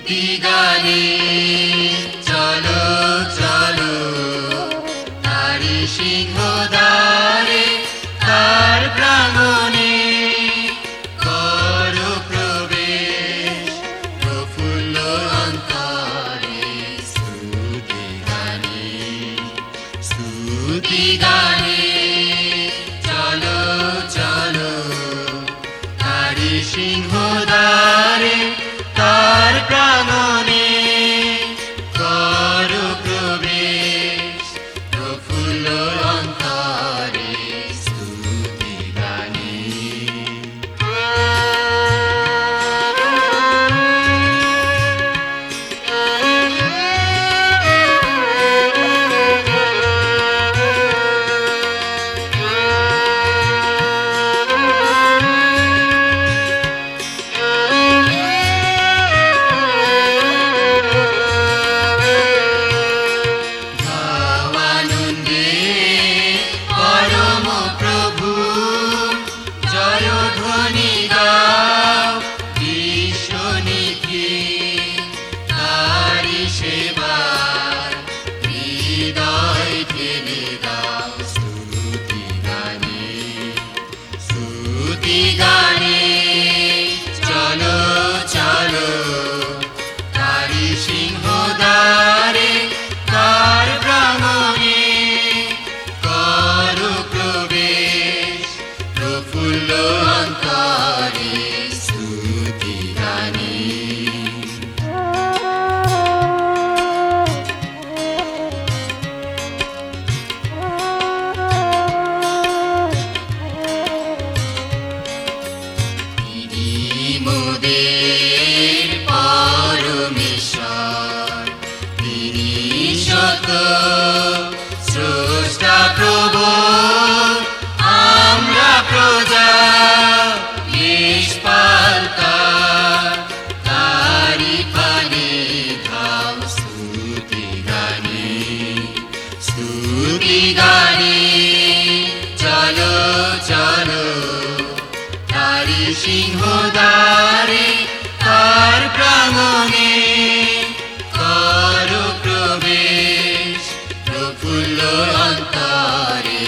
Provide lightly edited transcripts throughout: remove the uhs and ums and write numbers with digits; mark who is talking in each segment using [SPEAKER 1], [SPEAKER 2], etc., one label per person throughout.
[SPEAKER 1] স্তুতি গানে চলো চলো তারি সিংহদ্বারে তার প্রাঙ্গণে করো প্রবেশ প্রফুল্ল অন্তরে স্তুতি গানে চলো চলো তারি সিংহদ্বারে তার প্রাঙ্গণে করো প্রবেশ প্রফুল্ল অন্তরে স্তুতি গানে। স্তুতি গানে চলো চলো তারি সিংহদ্বারে তার প্রাঙ্গণে করো প্রবেশ প্রফুল্ল অন্তরে স্তুতি গানে। মোদের পরমেশ্বর তিনি সত স্রষ্টা প্রভু আমরা প্রজা নিষ্পাল তারি পানে ধাও স্তুতি গানে চলো চলো তারি সিংহদ্বারে তার প্রাঙ্গণে করো প্রবেশ প্রফুল্ল অন্তরে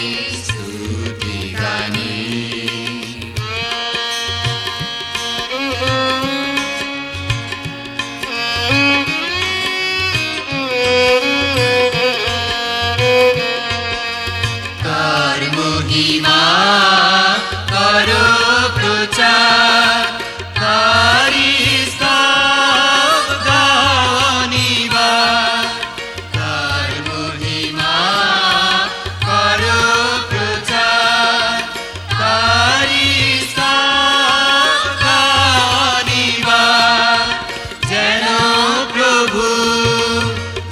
[SPEAKER 1] স্তুতি গানে। তার মহিমা করো প্রচার তারি গানিবার তার মহিমা করো প্রচার তারি গানিবার যেন প্রভু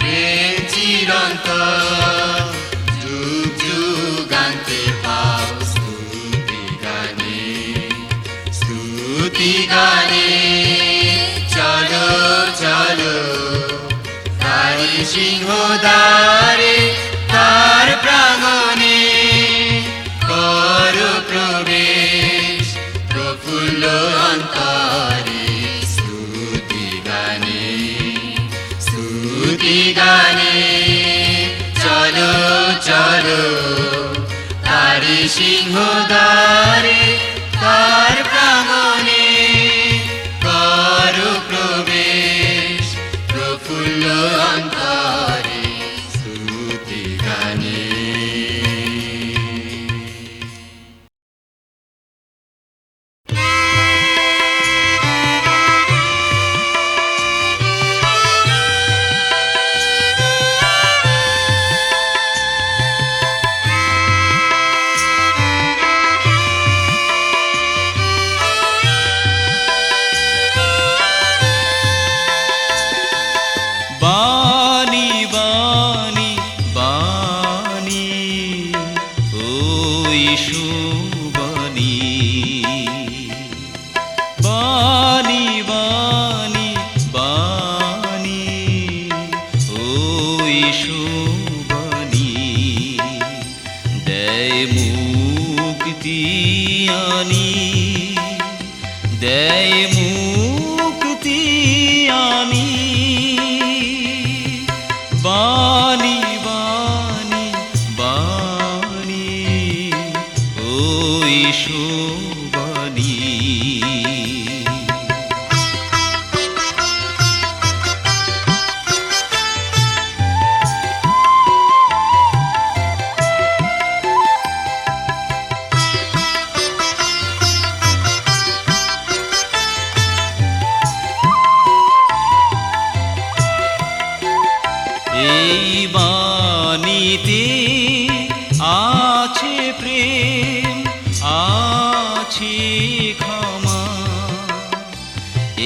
[SPEAKER 1] প্রেম চিরন্তন যুগ যুগান্তে পাও স্তুতি গানে চলো চলো তারি সিংহদ্বারে তার প্রাঙ্গণে করো প্রবেশ প্রফুল্ল অন্তরে স্তুতি গানে চলো চলো তারি সিংহদ্বারে তার প্রাঙ্গণে করো প্রবেশ প্রফুল্ল অন্তরে স্তুতি গানে।
[SPEAKER 2] দেয় মুক্তি আনি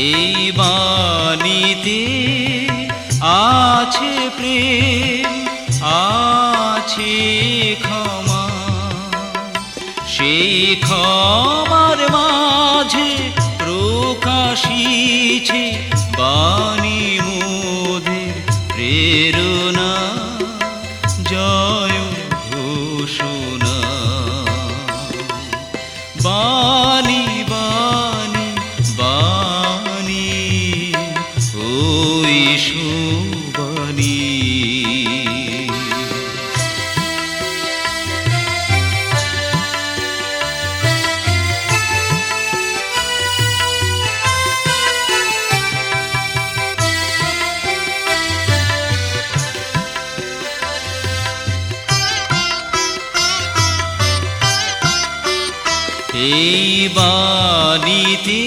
[SPEAKER 2] এই বাণীতে আছে প্রেম, আছে ক্ষমা, সেই ক্ষমার মাঝে প্রকাশিছে বাণী মোদের প্রেরণা, জয় ঘোষণা। বাণী বাণী বাণী ওই সুবাণী। এই বাণীতে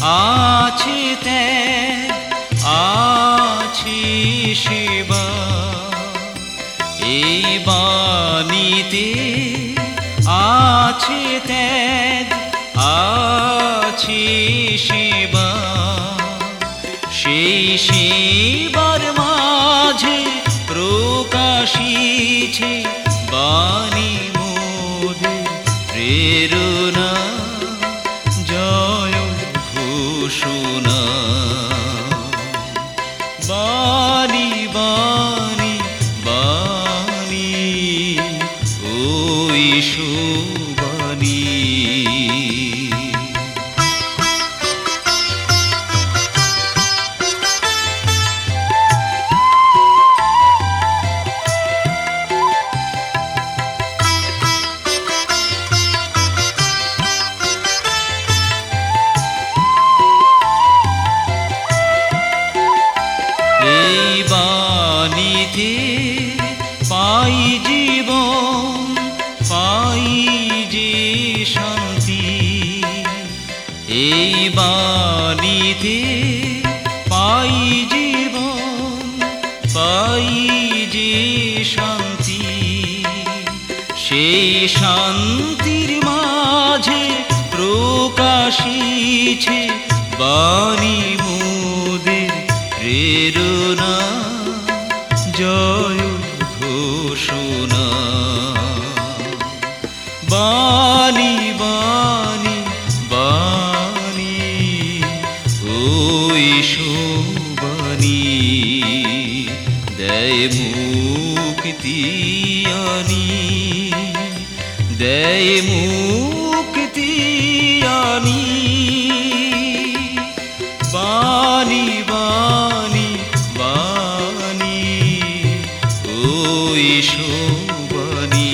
[SPEAKER 2] আছে ত্যাগ, আছে সেবা। এই বাণীতে আছে ত্যাগ, আছে সেবা। সেই সেবার মাঝে প্রকাশিছে বাণী মোদের প্রেরণা, জয় ঘোষণা। বাণী বাণী বাণী ওই সুবাণী। বাণীতে পাই জীবন, পাই যে শান্তি। এই বাণীতে পাই জীবন, পাই যে শান্তি। সেই শান্তির মাঝে প্রকাশিছে বাণী মোদের প্রেরণা, জয় ঘোষণা। বাণী বাণী বাণী ওই সুবাণী, দেয় মুক্তি আনি, দেয় মুক্তি আনি। বাণী বাণী বাণী ওই সুবাণী।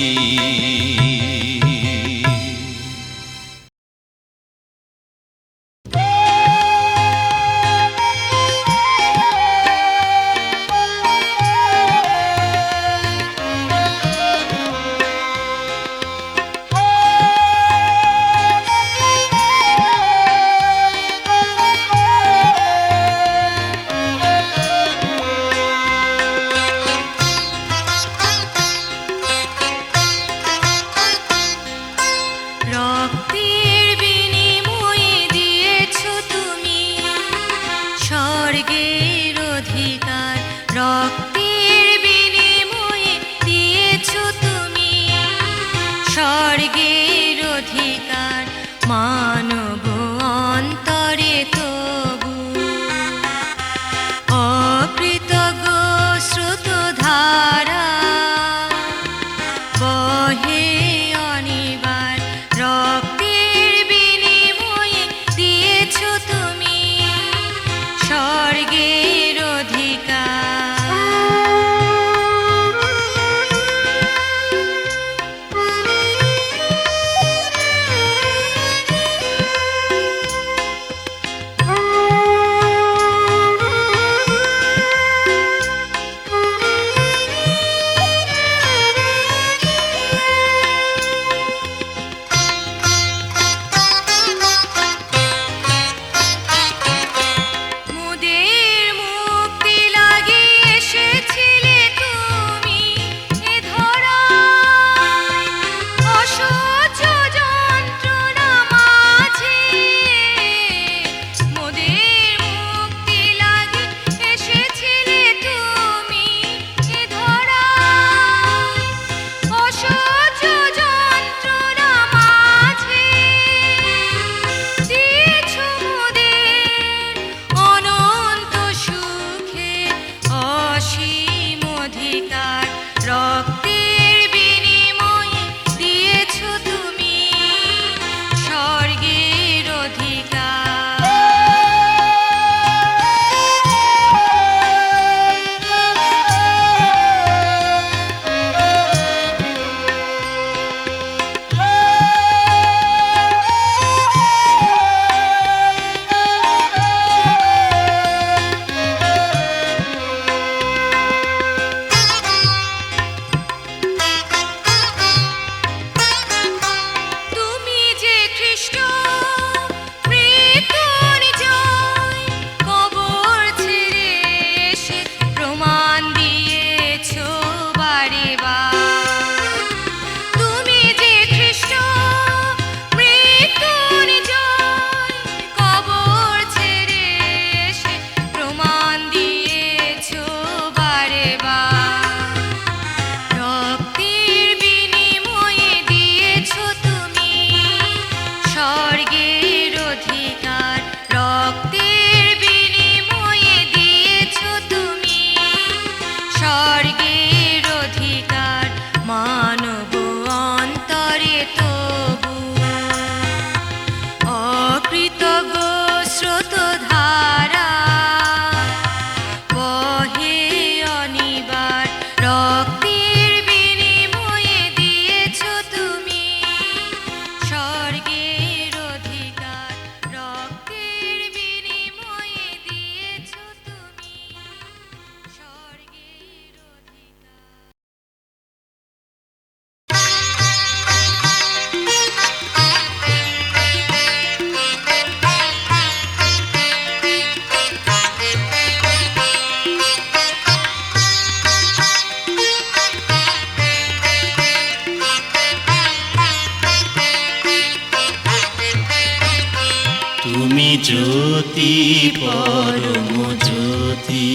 [SPEAKER 1] তুমি জ্যোতি পরম জ্যোতি,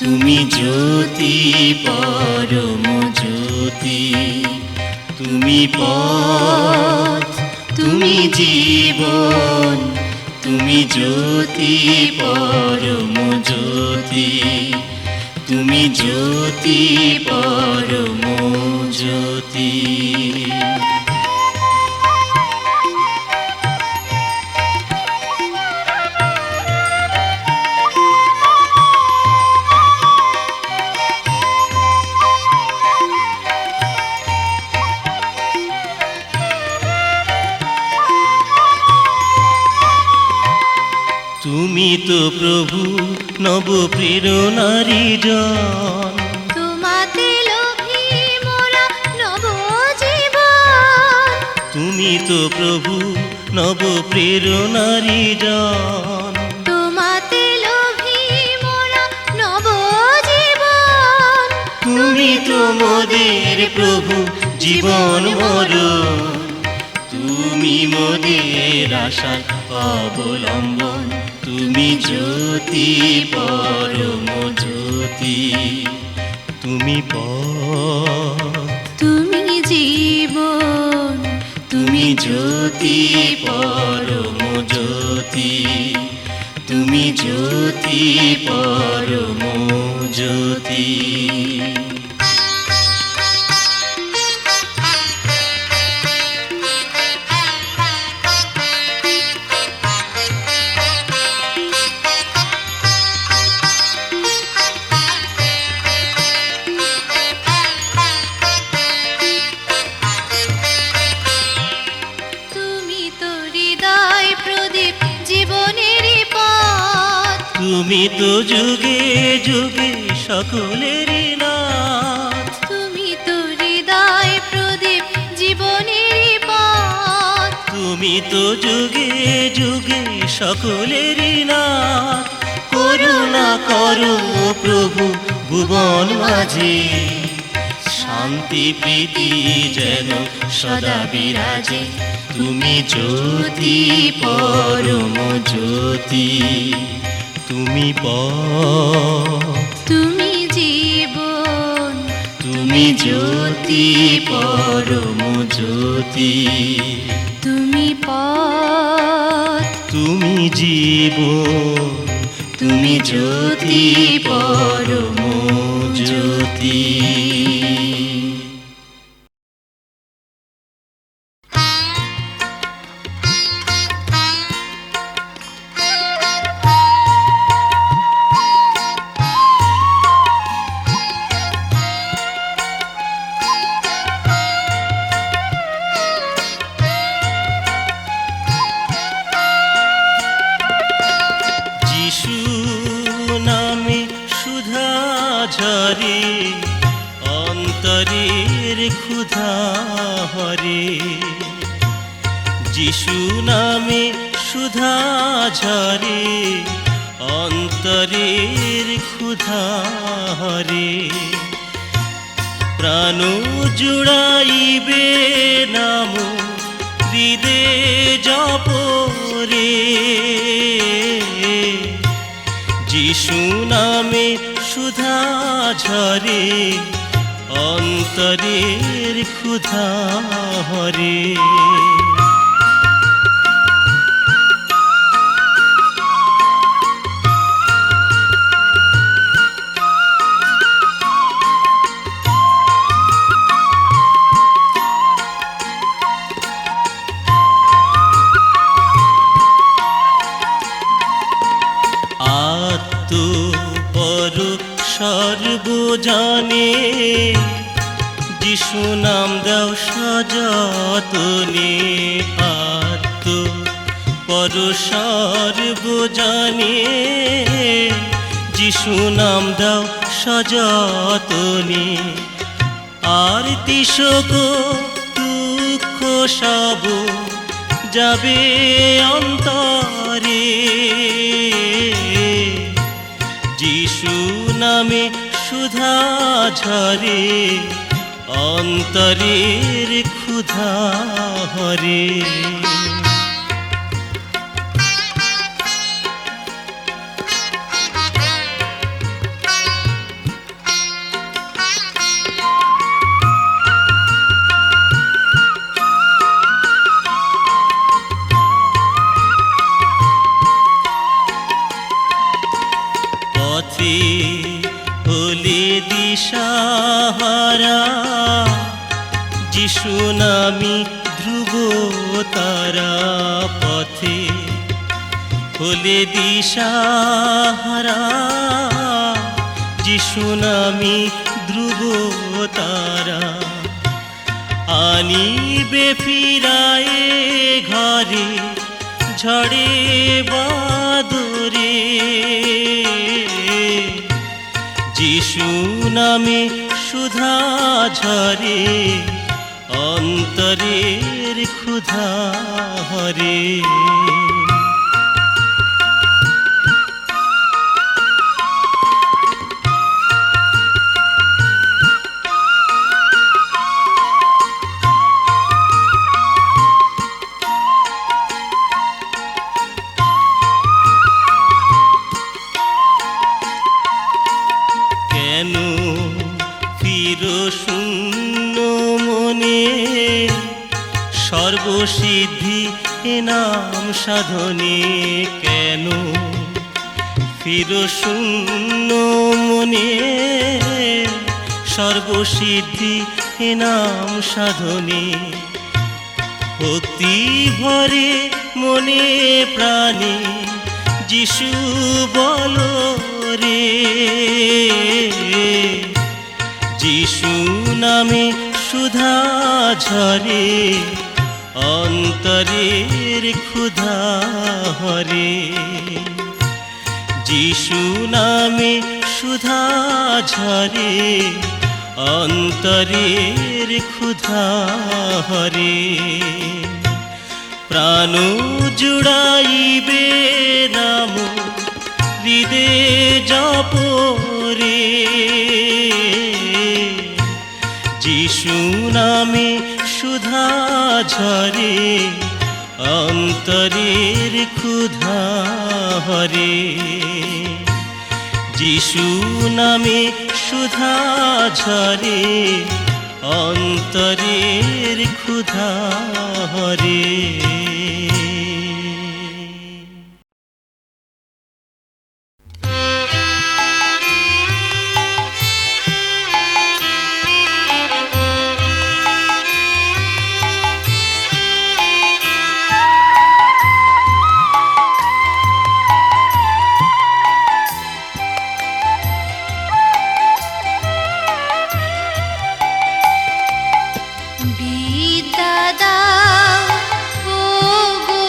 [SPEAKER 1] তুমি জ্যোতি পরম জ্যোতি, তুমি পথ, তুমি জীবন, তুমি জ্যোতি পরম জ্যোতি, তুমি জ্যোতি পরম জ্যোতি। তুমি তো প্রভু নব প্রেরণারি জন,
[SPEAKER 3] তোমাতে লোভী মোরা নব জীবন।
[SPEAKER 1] তুমি তো প্রভু নব প্রেরণারি জন,
[SPEAKER 3] তোমাতে লোভী মোরা নব জীবন।
[SPEAKER 1] তুমি তো মোদের প্রভু জীবন মরণ, তুমি মোদের আশার অবলম্বন, তুমি জ্যোতি পরম জ্যোতি, তুমি পথ,
[SPEAKER 3] তুমি জীবন,
[SPEAKER 1] তুমি জ্যোতি পরম জ্যোতি, তুমি জ্যোতি পরম জ্যোতি।
[SPEAKER 3] তুমি তো হৃদয় প্রদীপ জীবনেরই পথ।
[SPEAKER 1] তুমি তো যুগে যুগে সকলেরই নাথ,
[SPEAKER 3] তুমি তো হৃদয় প্রদীপ জীবনেরই পথ।
[SPEAKER 1] তুমি তো যুগে যুগে সকলেরই নাথ, করুণা করো প্রভু ভুবন মাঝে, শান্তি প্রীতি যেন সদা বিরাজে, তুমি জ্যোতি পরম জ্যোতি, তুমি পথ,
[SPEAKER 3] তুমি জীবন,
[SPEAKER 1] তুমি জ্যোতি পরম জ্যোতি,
[SPEAKER 3] তুমি পথ,
[SPEAKER 1] তুমি জীবন, তুমি জ্যোতি পরম জ্যোতি। যিশু নামে সুধা ঝরে, অন্তরের ক্ষুধা হরে, যিশু নামে সুধা ঝরে, অন্তরের ক্ষুধা হরে, প্রাণ জুড়াইবে নাম হৃদে জপরে, যিশু নামে সুধা ঝরে, অন্তরের ক্ষুধা হরে। আত্মপর সর্বজনে, যিশু নাম দাও সযতনে, আত্মপর সর্বজনে, যিশু নাম দাও সযতনে, আরতি শোক দুঃখ সব যাবে অন্তরে, যিশু নামে সুধা ঝরে, অন্তরের ক্ষুধা হরে। পথে হলে দিশাহারা, যিশু নামি ধ্রুব তারা পথে হলে দিশাহারা, যিশু নামি ধ্রুব তারা। আনিবে ফিরায়ে ঘরে ঝড়ে বাদরে, যিশু নামে সুধা ঝরে, অন্তরের ক্ষুধা হরে। কেন ফিরো শূন্য মনে, সর্বসিদ্ধি এ নাম সাধনে। কেন ফিরো শূন্য মনে, সর্বসিদ্ধি এ নাম সাধনে। ভক্তি ভরে মনে প্রাণে যিশু বলো রে, যিশু নামে সুধা ঝরে, অন্তরের ক্ষুধা হরে। যিশু নামে সুধা ঝরে, অন্তরের ক্ষুধা হরে। প্রাণ জুড়াইবে নাম হৃদে জপরে, যিশু নামে সুধা ঝরে, অন্তরের ক্ষুধা হরে। যিশু নামে সুধা ঝরে, অন্তরের ক্ষুধা হরে।
[SPEAKER 3] বিদ্যা দাও ও গো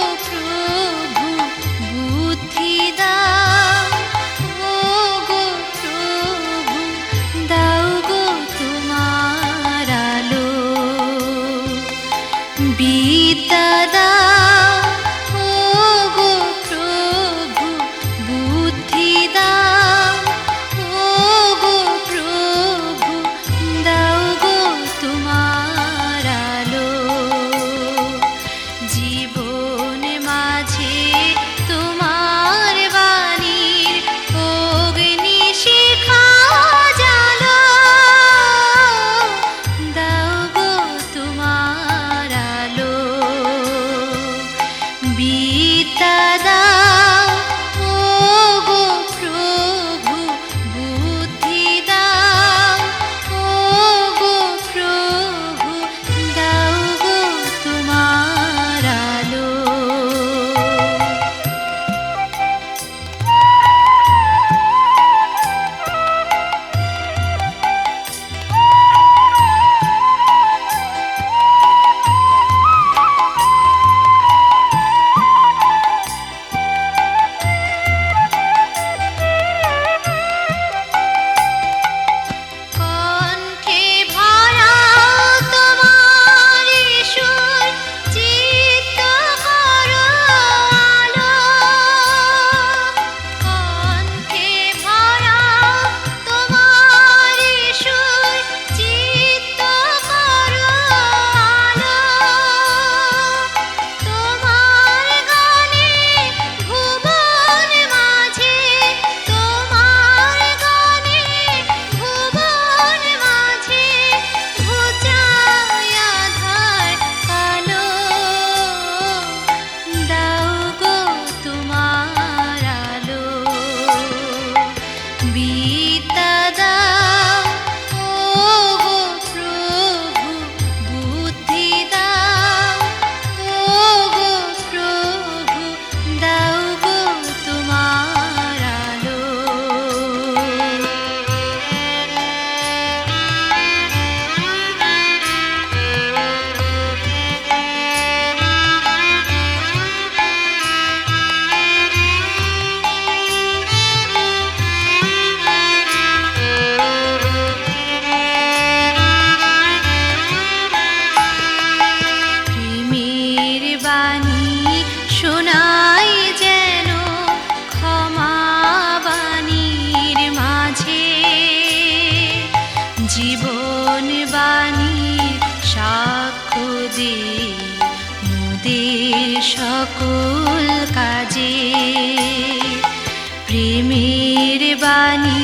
[SPEAKER 3] বাণী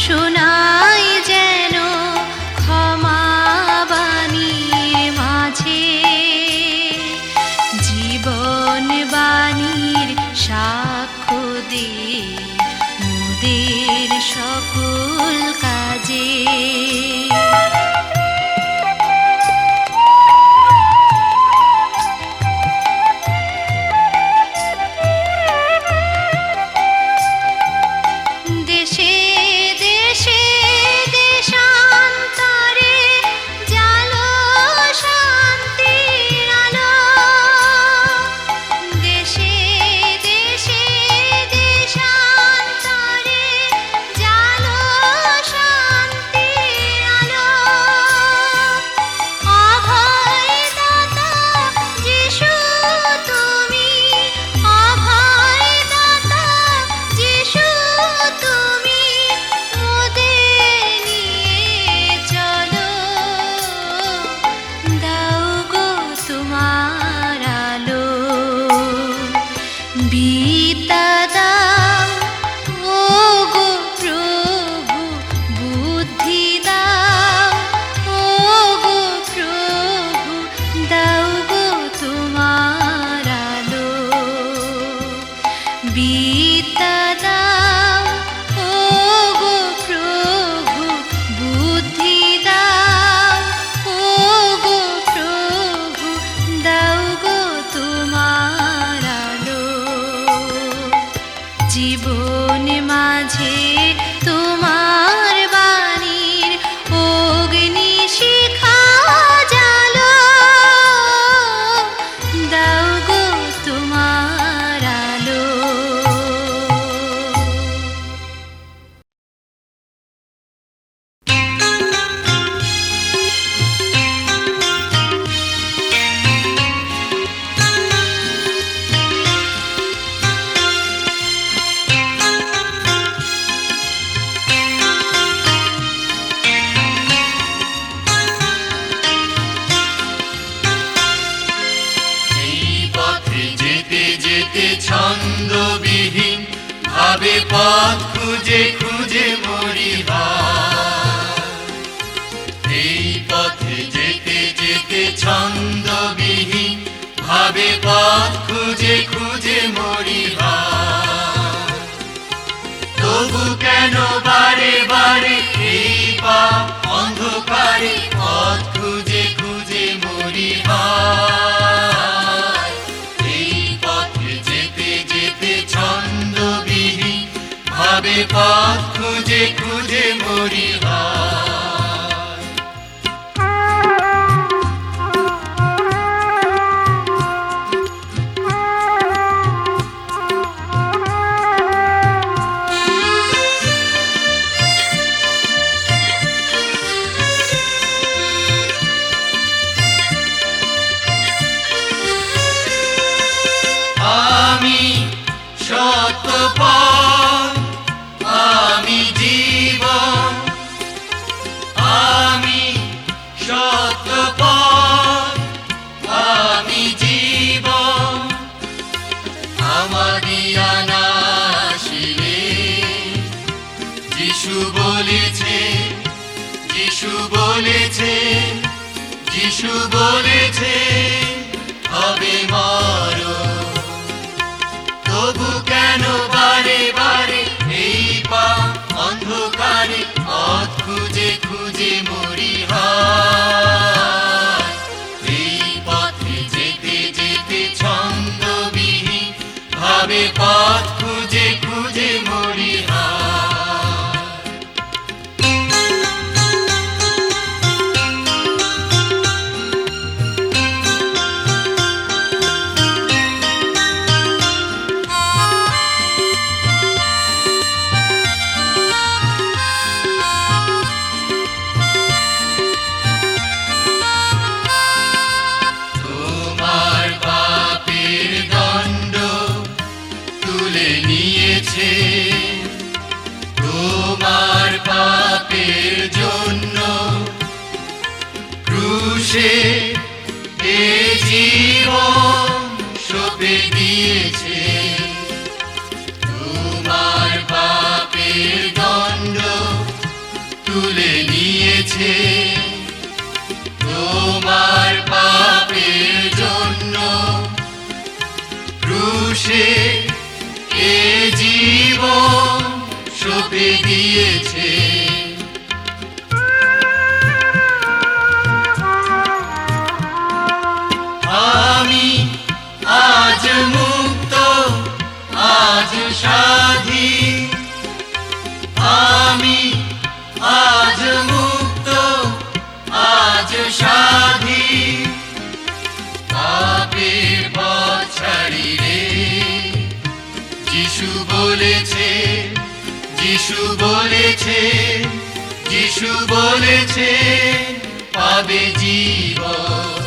[SPEAKER 3] শোনাই যেন ক্ষমা বাণীর মাঝে, জীবন বাণীর সাক্ষ্য দে মোদের সকল কাজে। দেশে দেশে দেশান্তরে জালো শান্তির আলো, দেশে দেশে দেশান্তরে জালো শান্তির আলো। অভয় দাতা যিশু তুমি, অভয় দাতা যিশু তুমি, মোদের নিয়ে চলো, দাও গো তোমার আলো। বিদ্যা দাও ও গো প্রভু, বুদ্ধি দাও ও গো প্রভু, দাও গো তোমার আলো। বিদ্যা দাও ও গো প্রভু, বুদ্ধি দাও ও গো প্রভু, দাও গো তোমার আলো। জীবন মাঝে তোমার বাণীর অগ্নি শিখা জালো, দাও গো তোমার আলো।
[SPEAKER 2] এই পথে যেতে যেতে ছন্দবিহীন ভাবে পথ খুঁজে খুঁজে মরি হায়। এই পথে যেতে যেতে ছন্দবিহীন ভাবে পথ খুঁজে খুঁজে মরি হায়। তবু কেন বারে বারে এই পথ অন্ধকারে পথ খুঁজে খুঁজে মরি হায়। এই পথে যেতে যেতে ছন্দবিহীন ভাবে পথ খুঁজে খুঁজে মরি হায়। আমি সত্য পথ, আমি জীবন, আমি সত্য পথ, আমি জীবন। আমারই আনাশিলে যিশু বলেছে, যিশু বলেছে, যিশু বলেছে হবে মরণ। তবু কেন বারে বারে এই পা অন্ধকারে পথ খুঁজে খুঁজে মরি হায়। এই পথে যেতে যেতে ছন্দবিহীন ভাবে পথ খুঁজে খুঁজে মরি হায়। তোমার পাপের দণ্ড তুলে নিয়েছে, তোমার পাপের জন্য ক্রুশে এ জীবন সঁপে দিয়েছে। তোমার পাপের সঁপে দিয়েছে। আমি আজ মুক্ত, আজ স্বাধীন, আমি আজ মুক্ত, আজ স্বাধীন। পাপের পথ ছাড়ি রে, যিশু বলেছে, যিশু বলেছে, যিশু বলেছে পাবে জীবন।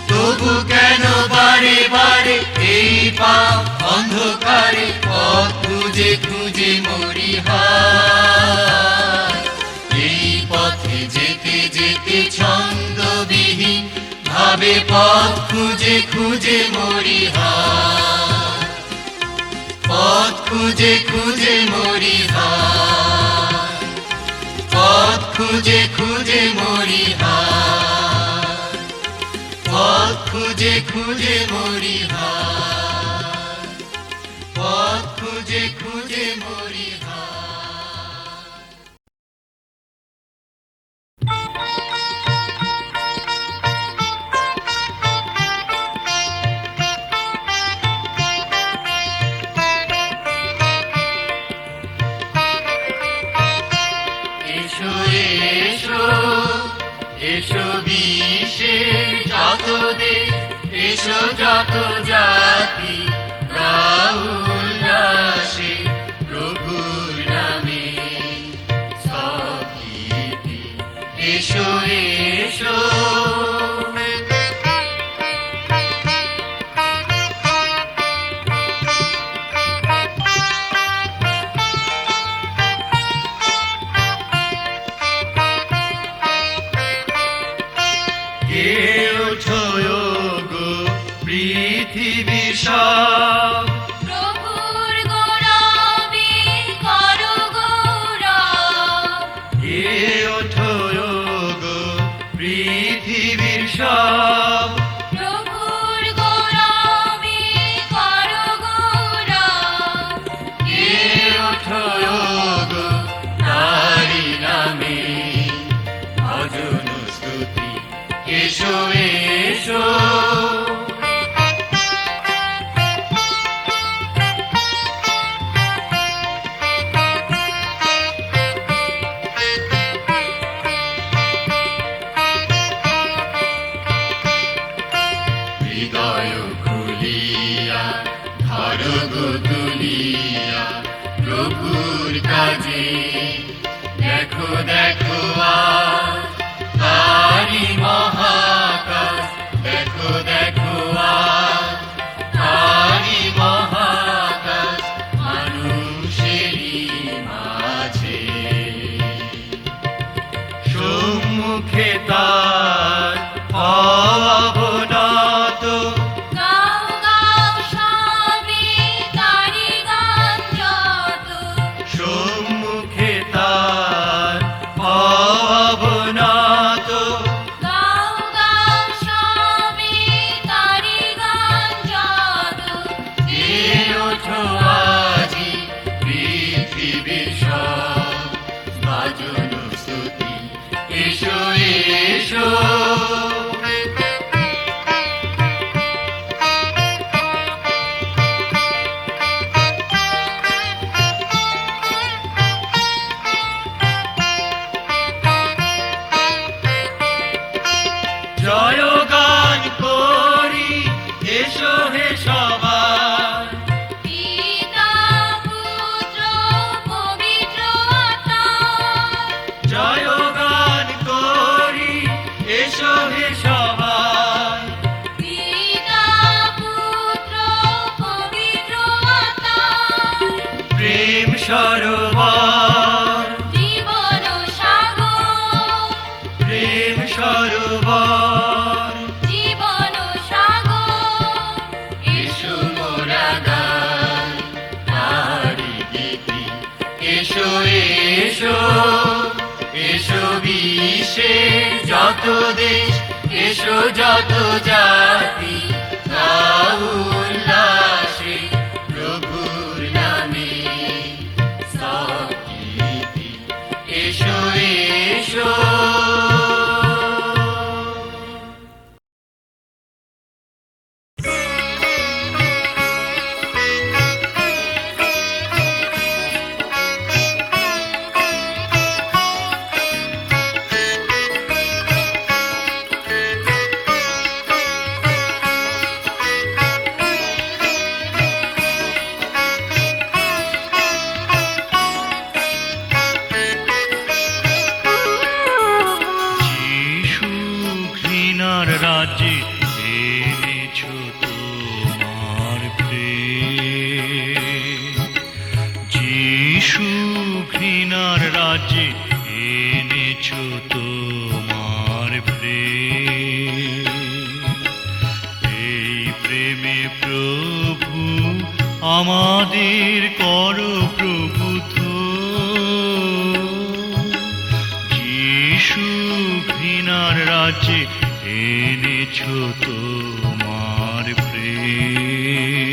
[SPEAKER 2] তবু কেন বারে বারে এই পাপ অন্ধকারে পথ খুঁজে খুঁজে মরি হায়। এই পথে যেতে যেতে ছন্দবিহীন ভাবে পথ খুঁজে খুঁজে মরি হায়। পথ খুঁজে খুঁজে মরি হায়। পথ খুঁজে খুঁজে মরি হায়। পথ খুঁজে খুঁজে মরি হায়। পথ খুঁজে খুঁজে মরি হায়। এসো এসো এসো বিশ্বের যত দেশ, এসো যত জাতি, গাও উল্লাসে প্রভুর নামে সব গীতি। এসো এসো পৃথিবীর সব
[SPEAKER 3] প্রভুর গৌরবে করো গৌরব।
[SPEAKER 2] কে ওঠো গো পৃথিবীর সব,
[SPEAKER 3] প্রভুর গৌরবে করো গৌরব।
[SPEAKER 2] কে ওঠো গো তারি নামে ভজন স্তুতি। এসো এসো হৃদয় খুলিয়া ধরো গো তুলিয়া প্রভুর কাজে। দেখো দেখো আজ তারি মহাকাশ, দেখো দেখো আজ তারি মহাকাশ মানুষেরই মাঝে। সম্মুখে তার অবনত,
[SPEAKER 3] গাও গাও সবে তারি গান যত।
[SPEAKER 2] সম্মুখে তার অবনত,
[SPEAKER 3] গাও গাও সবে তারি গান যত।
[SPEAKER 2] কে ওঠো আজি পৃথিবীর সব ভজন স্তুতি। এসো এসো জয় গান করি, এসো হে সবাই।
[SPEAKER 3] পিতা পুত্র পবিত্র আত্মা।
[SPEAKER 2] জয় গান করি, এসো হে সবাই।
[SPEAKER 3] পিতা পুত্র পবিত্র আত্মা।
[SPEAKER 2] প্রেম সরোবর,
[SPEAKER 3] জীবন সাগর।
[SPEAKER 2] প্রেম সরোবর।
[SPEAKER 3] জীবন সাগর।
[SPEAKER 2] এসো মোরা গান তারি গীতি। এসো এসো এসো বিশ্বের যত দেশ, এসো যত জাতি, গাও উল্লাসে প্রভুর নামে সব এসো
[SPEAKER 4] যিশু ঘৃণার রাজ্যে এনেছো তোমার প্রেম। যিশু ঘৃণার রাজ্যে এনেছো তোমার প্রেম। এই প্রেমে প্রভু আমাদের করো প্রভুত্ব। যিশু ঘৃণার রাজ্যে এনেছো তোমার প্রেম।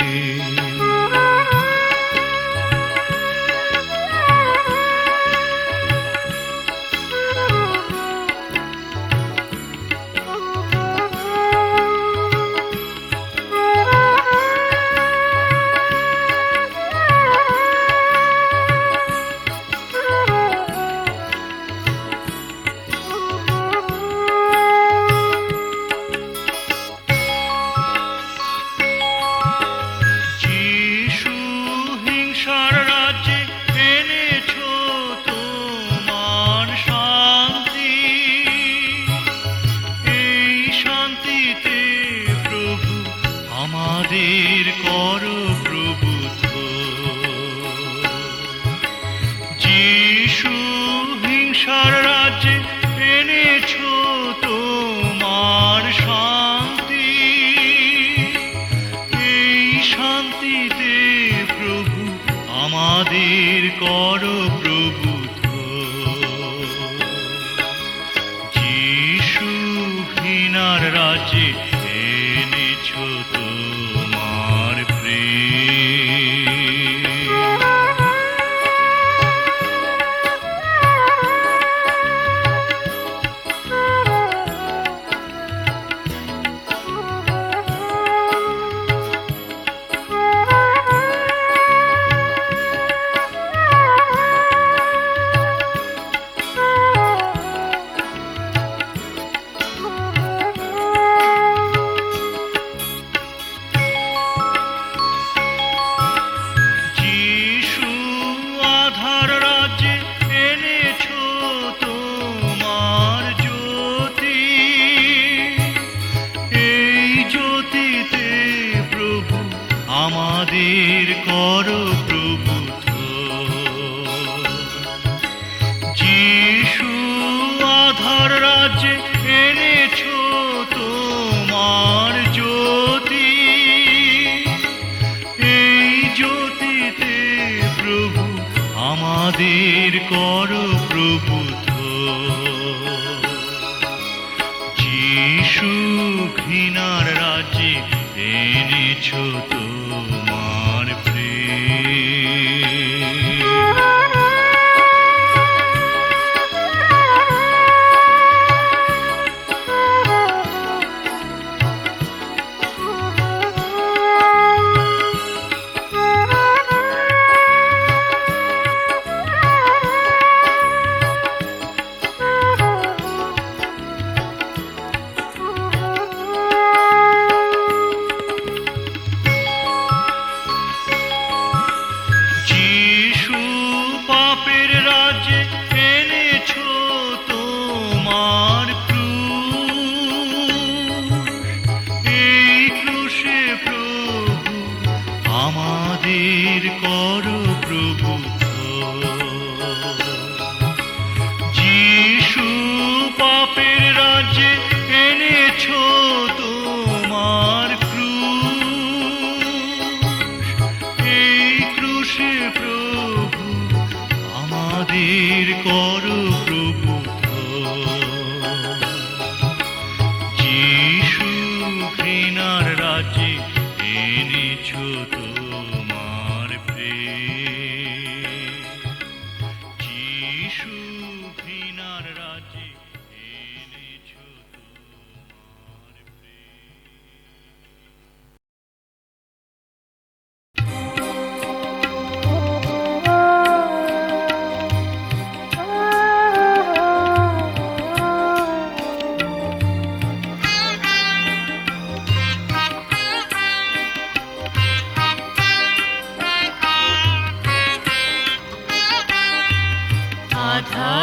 [SPEAKER 4] যিশু হিংসার রাজ্যে এনেছো তোমার শান্তি। এই শান্তিতে প্রভু আমাদের করো প্রভুত্ব। যিশু হিংসার রাজ্যে এনেছো তোমার শান্তি। এই শান্তিতে প্রভু আমাদের করো প্রভুত্ব। যিশু ঘৃণার রাজ্যে এনেছো তোমার প্রেম। যিশু আধার রাজ্যে এনেছো তোমার জ্যোতি। এই জ্যোতিতে প্রভু আমাদের করো প্রভুত্ব। যিশু আধার রাজ্যে এনেছো তোমার জ্যোতি। এই জ্যোতিতে প্রভু আমাদের করো প্রভুত্ব। যিশু ঘৃণার রাজ্যে এনেছো তোমার প্রেম। যিশু পাপের রাজ্যে এনেছো তোমার ক্রুশ। এই ক্রুশে প্রভু আমাদের করো প্রভুত্ব। যিশু পাপের রাজ্যে এনেছো তোমার ক্রুশ। এই ক্রুশে প্রভু আমাদের করো প্রভুত্ব। যিশু ঘৃণার রাজ্যে এনেছো তোমার প্রেম। যিশু ঘৃণার রাজ্যে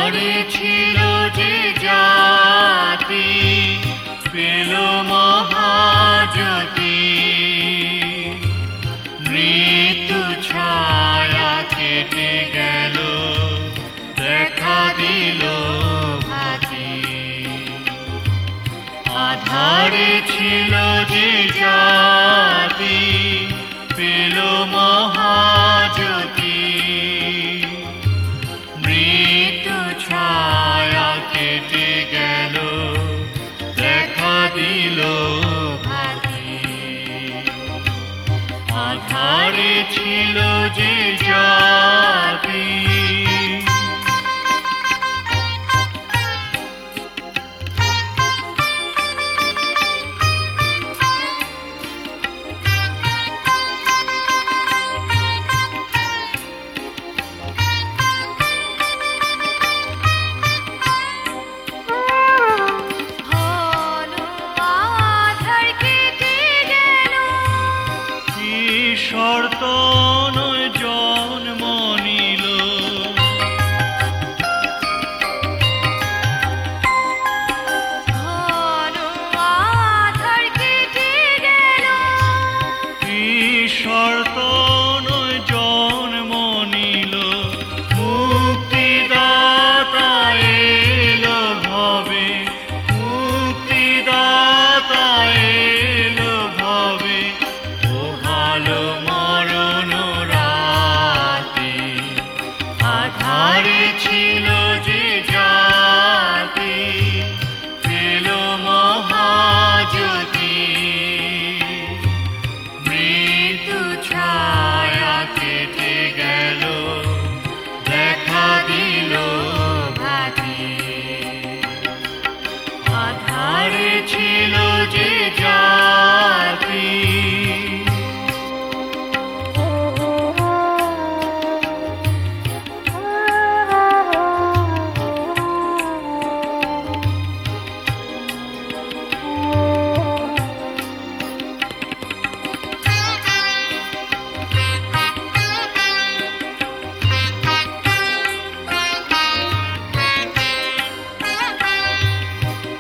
[SPEAKER 4] আধারে ছিল যে জাতি পেল মহাজ্যোতি, মৃত্যু ছায়া কেটে গেল দেখা দিল ভাতি। আধারে ছিল যে জাতি পেল মহাজ্যোতি, মৃত্যু ছায়া কেটে গেল দেখা দিল ভাতি। আধারে ছিল যে জাতি।
[SPEAKER 3] ঘন আঁধার কেটে গেল,
[SPEAKER 4] ঈশ্বর তো নয় জন্ম নিল,
[SPEAKER 3] ঘন আঁধার কেটে গেল,
[SPEAKER 4] ঈশ্বর তো নয় জন্ম নিল, মুক্তিদাতা এলো ভবে, মুক্তিদাতা এলো ভবে, পোহালো মরণ রাতে। আধারে ছিল যে জাতি পেল মহাজ্যোতি, মৃত্যু ছায়া কেটে গেল দেখা দিল ভাতি। আধারে ছিল যে জাতি।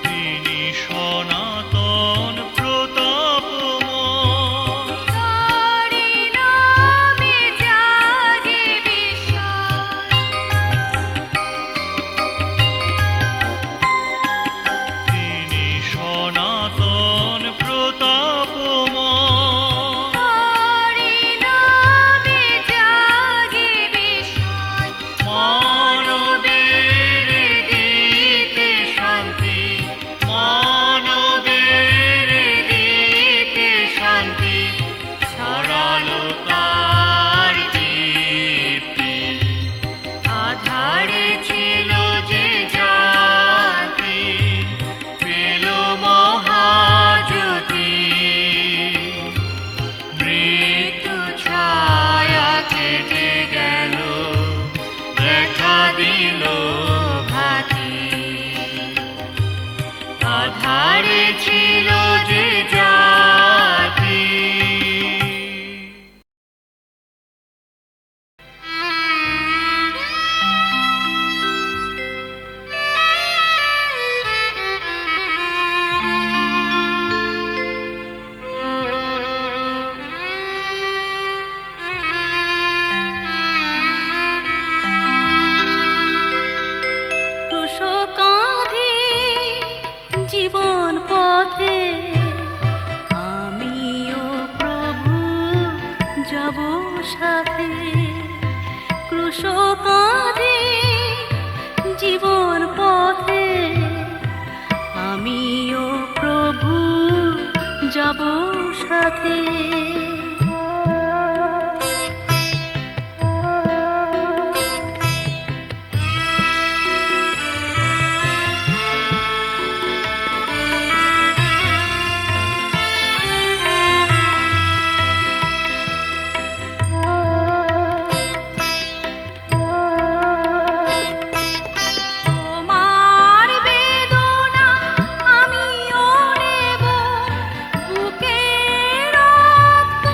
[SPEAKER 4] তিনি সনাতন প্রতাপময়,
[SPEAKER 3] তারি নামে জাগে বিস্ময়,
[SPEAKER 4] তিনি সনাতন প্রতাপময়,
[SPEAKER 3] তারি নামে জাগে বিস্ময়,
[SPEAKER 4] মানবের গীতে শান্তি, মানবের গীতে শান্তি, ছড়ালো তার দীপ্তি। আধারে ছিল যে জাতি পেল মহাজ্যোতি, মৃত্যু ছায়া কেটে গেল দেখা দিল ভাতি। আধারে ছিল যে জাতি।
[SPEAKER 3] ক্রুশ কাঁধে জীবন পথে আমিও প্রভু যাব সাথে। ক্রুশ কাঁধে জীবন পথে আমিও প্রভু যাব সাথে। তোমার বেদনা আমিও নেব, বুকে রক্ত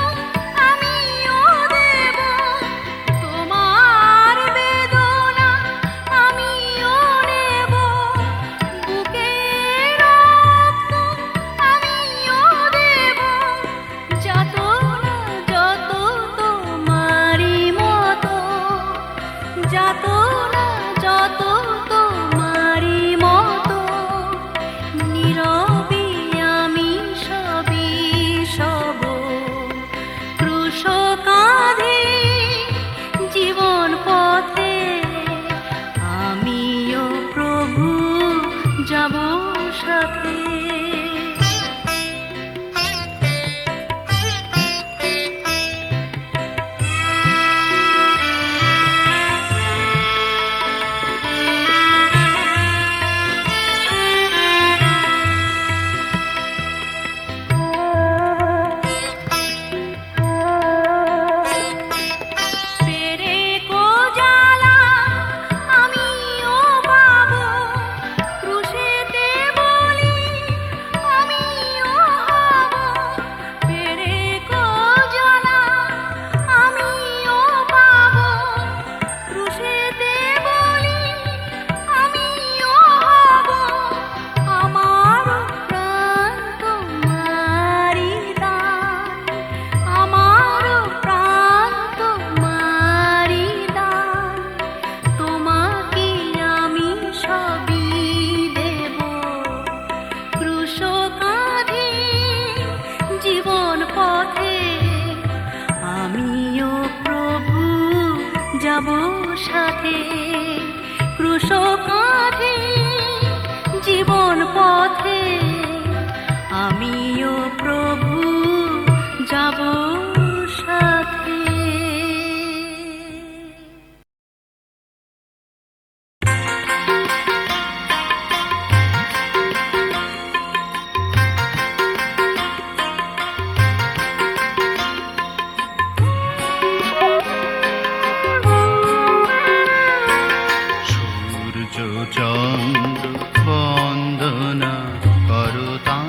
[SPEAKER 3] সাথে ক্রুশ কাঁধে জীবন পথে আমিও প্রভু যাব সাথে।
[SPEAKER 5] সূর্য চন্দ্র বন্দনা করতাম,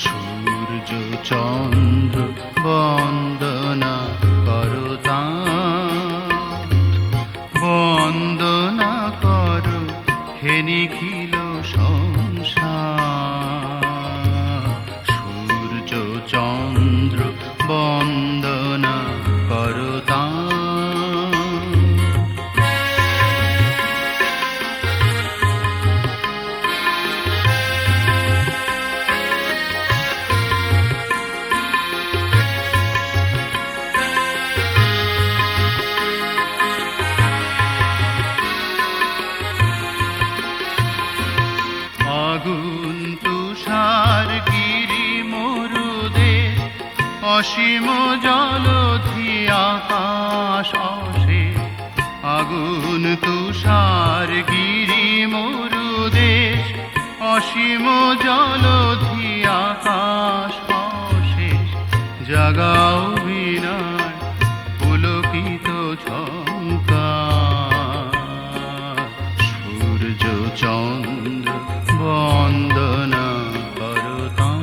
[SPEAKER 5] সূর্য চন্দ্র বন্দনা করতাম, বন্দনা কর হে নিখিল সংসার। সূর্য চন্দ্র বন্দনা করতাম। আগুন তুষার গিরি মরুদে অসীম জলধি আকাশ অসে। আগুন তুষার গিরি মরুদেশ অসীম জলধি আকাশ অশেষ। জাগাও বিনায় পুলকিত ঝঙ্কার। সূর্য চন্দ্র বন্দনা করতাম।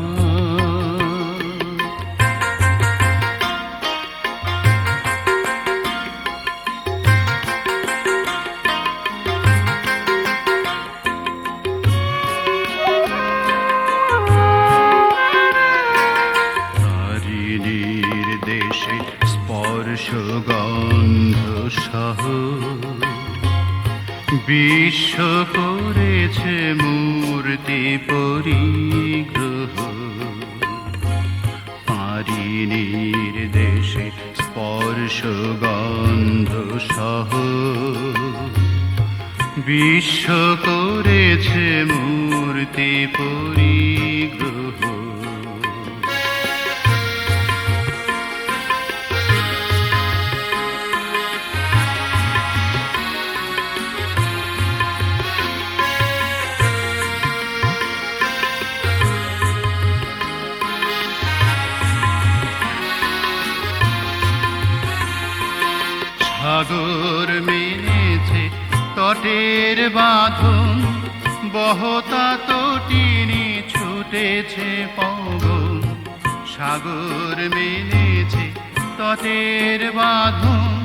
[SPEAKER 5] তারিণীর দেশে স্পর্শ গন্ধ সহ বিশ্ব করেছে মূর্তি পরিগ্রহ। তারিণীর দেশে স্পর্শ গন্ধ সহ বিশ্ব করেছে মূর্তি পরিগ্রহ। সাগর মেনেছে তটের বাঁধন, বহতা তটিনী ছুটেছে পবন। সাগর মেনেছে তটের বাঁধন,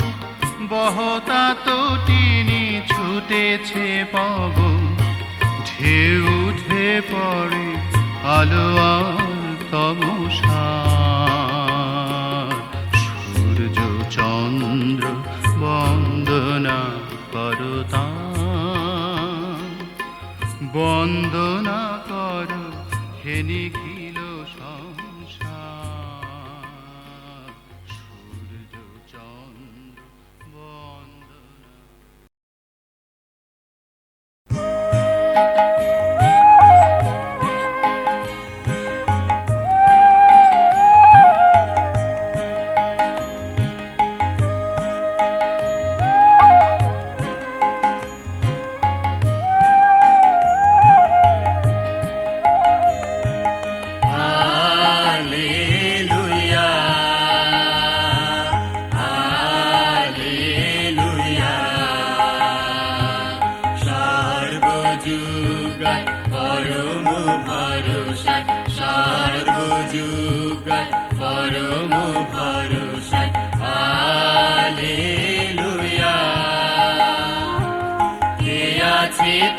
[SPEAKER 5] বহতা তটিনী ছুটেছে পবন। ঢেউ উঠে পড়ে আলো আর তমসার। সূর্য চন্দ্র বন্দনা করতাম। বন্দনা কর হে নিখিল সংসার। সূর্য চন্দ্র বন্দনা।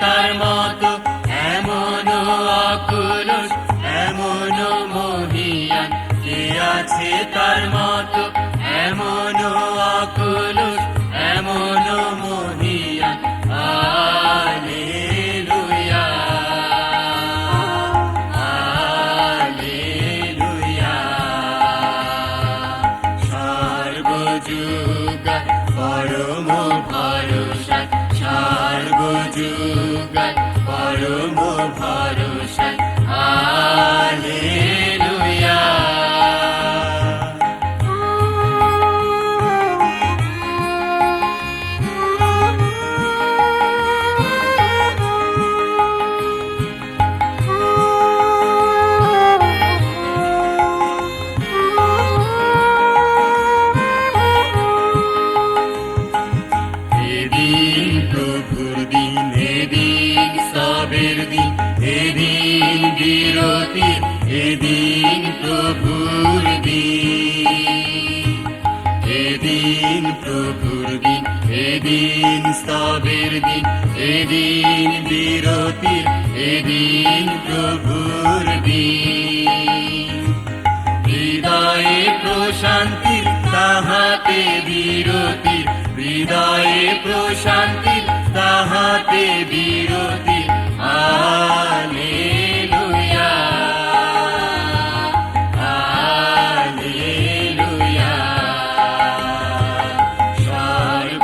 [SPEAKER 2] তার মতো এমন অকুলস এমন মহিয়ান, কে আছে তার মতো এমন অকুলস এমন মহিয়ান। Hallelujah hallelujah. সর্বযুগ পরম ভরসায় সর্বযুগায় পরম ভরসায় হালেলুয়া এদিন প্রভুর দিন এদিন সবের দিন এদিন বিরতির এদিন প্রভুর দিন এদিন প্রভুর দিন এদিন সবের দিন এদিন বিরতির এদিন প্রভুর দিন হৃদয়ে প্রশান্তির তাহাতে বিরতির হৃদয়ে প্রশান্তির তাহাতে বিরতির হালেলুয়া হালেলুয়া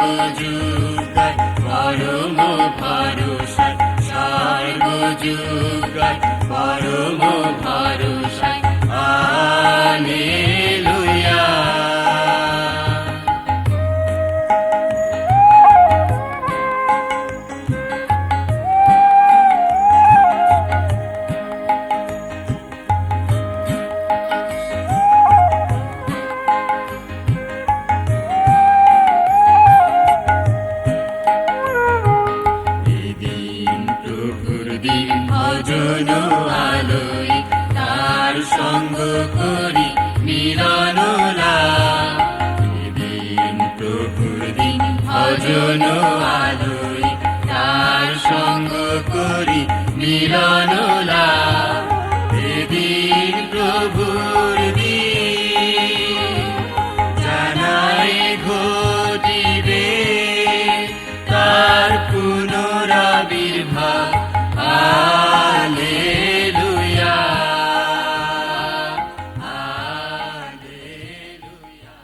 [SPEAKER 2] সর্বযুগায় পরম ভরসায় সর্বযুগায় পরম ভরসায় হালেলুয়া এদিন প্রভুর দিন ভজন আলোয় তার সঙ্গ করি মিলন লাভ এদিন প্রভুর দিন ভজন আলোয় তার সঙ্গ করি মিলন লাভ এদিন প্রভুর দিন জানাই ঘটিবে তার পুনরাবির্ভাব হালেলুয়া হালেলুয়া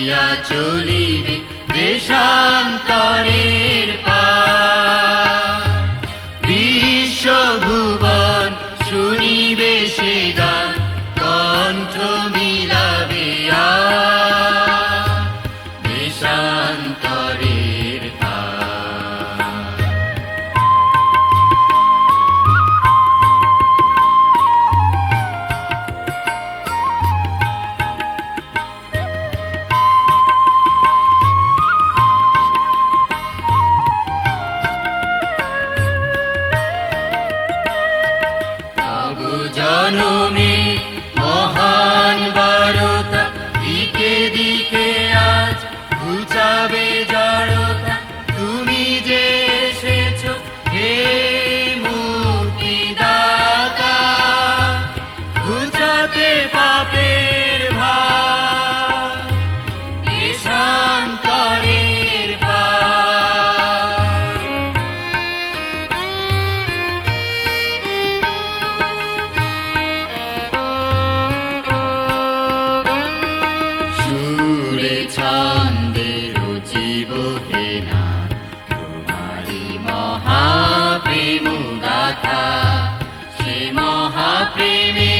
[SPEAKER 2] ভাসিয়া চলিবে দেশান্তরের পার বিশ্বভুবন শুনিবে সে গান কণ্ঠ মিলাবে আর দেশান্তরের পার জনমে মহান বারতা দিকে দিকে আজ ঘুচাবে জড়তা তুমি যে এসেছো হে মুক্তিদাতা ঘুচাতে পাপের ভার দেশান্তরের পার সুরে ছন্দে রুচিব হে না তোমারি মহাপ্রেম গাথা সে মহাপ্রেমে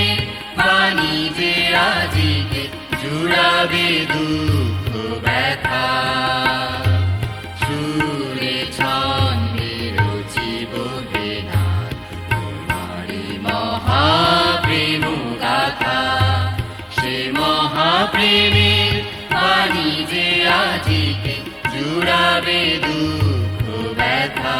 [SPEAKER 2] বাণী যে আজিকে জুড়াবে দুঃখ ব্যথা সুরে ছন্দে রুচিব হে না তোমারি মহাপ্রেম গাথা সে মহাপ্রেমের বাণী যে আজিকে জুড়াবে দুঃখ ব্যথা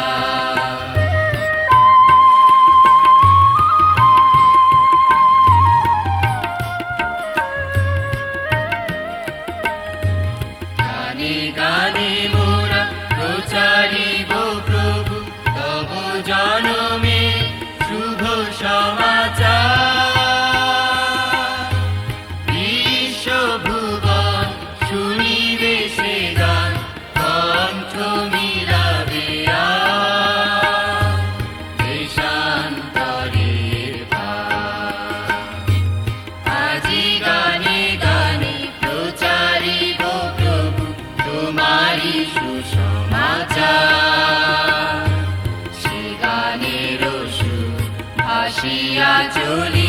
[SPEAKER 2] গানে গানে মোরা প্রচারিব প্রভু তব জনমে শুভ সমাচার বিশ্বভুবন শুনিবে সে গান কণ্ঠ মিলাবে আর দেশান্তরের পার আজি গানে গানে প্রচারিব প্রভু তোমারি সুসমাচার সে গানের সুর ভাসিয়া চলি